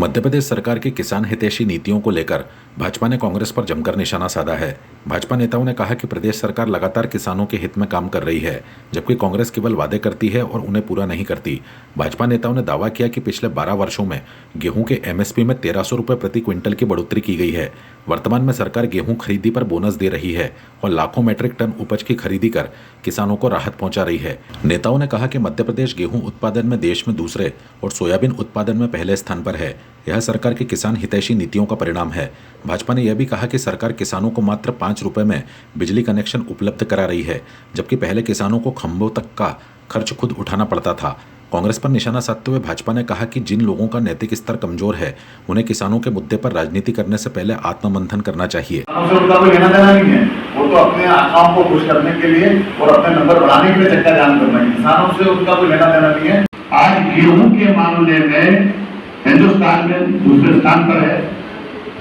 मध्य प्रदेश सरकार की किसान हितैषी नीतियों को लेकर भाजपा ने कांग्रेस पर जमकर निशाना साधा है। भाजपा नेताओं ने कहा कि प्रदेश सरकार लगातार किसानों के हित में काम कर रही है, जबकि कांग्रेस केवल वादे करती है और उन्हें पूरा नहीं करती। भाजपा नेताओं ने दावा किया कि पिछले 12 वर्षों में गेहूं के एमएसपी में 1300 रुपये प्रति क्विंटल की बढ़ोतरी की गई है। वर्तमान में सरकार गेहूं खरीदी पर बोनस दे रही है और लाखों मैट्रिक टन उपज की खरीदी कर किसानों को राहत पहुंचा रही है। नेताओं ने कहा कि मध्य प्रदेश गेहूं उत्पादन में देश में दूसरे और सोयाबीन उत्पादन में पहले स्थान पर है। यह सरकार की किसान हितैषी नीतियों का परिणाम है। भाजपा ने यह भी कहा कि सरकार किसानों को मात्र 5 रुपए में बिजली कनेक्शन उपलब्ध करा रही है, जबकि पहले किसानों को खंभों तक का खर्च खुद उठाना पड़ता था। कांग्रेस पर निशाना साधते हुए भाजपा ने कहा कि जिन लोगों का नैतिक स्तर कमजोर है, उन्हें किसानों के मुद्दे पर राजनीति करने से पहले आत्ममंथन करना चाहिए। उनका कोई लेना देना नहीं है, वो तो अपने आकाओं को खुश करने के लिए और अपने नंबर बढ़ाने के लिए चक्का जाम कर रहे हैं। किसानों से उनका कोई लेना देना नहीं है। आज गेहूं के मामले में हिंदुस्तान में दूसरे स्थान पर है।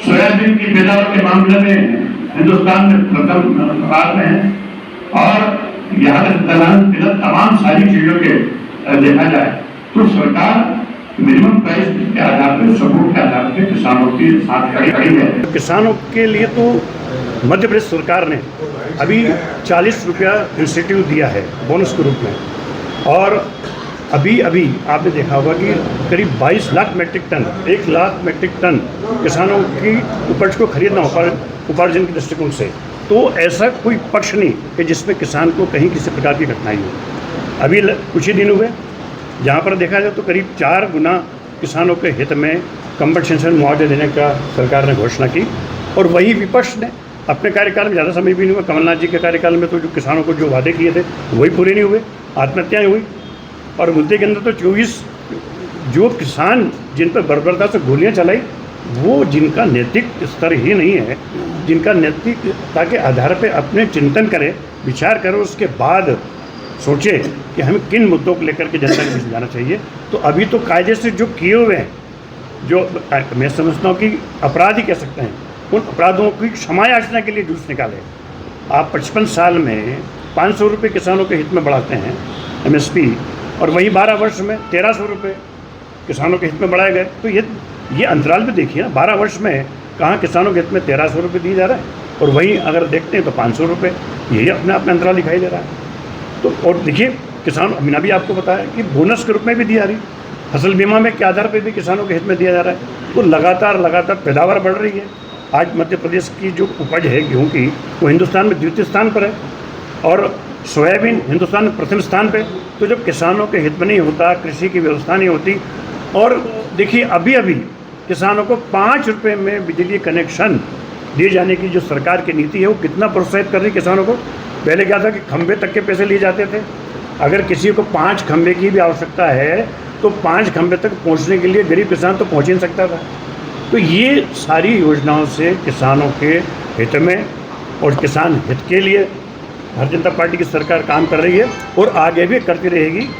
सोयाबीन की पैदावार के मामले में हिंदुस्तान में प्रथम नंबर में है। और यहाँ तमाम सारी चीजों के देखा जाए तो सरकार मिनिमम प्राइस के आधार पर, सपोर्ट के आधार पर किसानों के साथ खड़ी है। किसानों के लिए तो मध्य प्रदेश सरकार ने अभी 40 रुपया इंसेंटिव दिया है बोनस के रूप में, और अभी आपने देखा होगा कि करीब 22 lakh metric ton 1 lakh metric ton किसानों की उपज को खरीदना उपार्जन के दृष्टिकोण से। तो ऐसा कोई पक्ष नहीं कि जिसमें किसान को कहीं किसी प्रकार की कठिनाई हो। अभी कुछ ही दिन हुए जहाँ पर देखा जाए तो करीब 4 गुना किसानों के हित में कंपनसेशन मुआवजा देने का सरकार ने घोषणा की, और वही विपक्ष ने अपने कार्यकाल में, ज़्यादा समय भी नहीं हुआ, कमलनाथ जी के कार्यकाल में तो जो किसानों को जो वादे किए थे वही पूरे नहीं हुए, आत्महत्याएँ हुई। और मुद्दे के अंदर तो 24 जो किसान जिन पर बर्बरता से गोलियाँ चलाई, वो जिनका नैतिक स्तर ही नहीं है, जिनका नैतिकता के आधार पर अपने चिंतन करें, विचार करें, उसके बाद सोचे कि हमें किन मुद्दों को लेकर के जनता के बीच जाना चाहिए। तो अभी तो कायदे से जो किए हुए हैं, जो मैं समझता हूँ कि अपराध ही कह सकते हैं, उन अपराधों की क्षमा याचना के लिए जुलूस निकाले। आप 55 साल में 500 रुपये किसानों के हित में बढ़ाते हैं एमएसपी, और वहीं 12 वर्ष में 1300 रुपये किसानों के हित में बढ़ाए गए। तो ये अंतराल भी देखिए ना, 12 वर्ष में कहाँ किसानों के हित में 1300 रुपये दिए जा रहा है, और वहीं अगर देखते हैं तो 500 रुपये, यही अपने आप में अंतराल दिखाई दे रहा है। तो और देखिए किसान, मैंने भी आपको बताया कि बोनस के रूप में भी दिया रही, फसल बीमा में के आधार पर भी किसानों के हित में दिया जा रहा है। तो लगातार पैदावार बढ़ रही है। आज मध्य प्रदेश की जो उपज है गेहूँ की, वो हिंदुस्तान में द्वितीय स्थान पर है, और सोयाबीन हिंदुस्तान में प्रथम स्थान पे। तो जब किसानों के हित में नहीं होता, कृषि की व्यवस्था नहीं होती, और देखिए अभी किसानों को 5 रुपये में बिजली कनेक्शन दिए जाने की जो सरकार की नीति है, वो कितना प्रोत्साहित कर रही है किसानों को। पहले क्या था कि खंबे तक के पैसे लिए जाते थे। अगर किसी को 5 खंबे की भी आवश्यकता है तो 5 खंबे तक पहुंचने के लिए गरीब किसान तो पहुंच ही नहीं सकता था। तो ये सारी योजनाओं से किसानों के हित में और किसान हित के लिए भारतीय जनता पार्टी की सरकार काम कर रही है, और आगे भी करती रहेगी।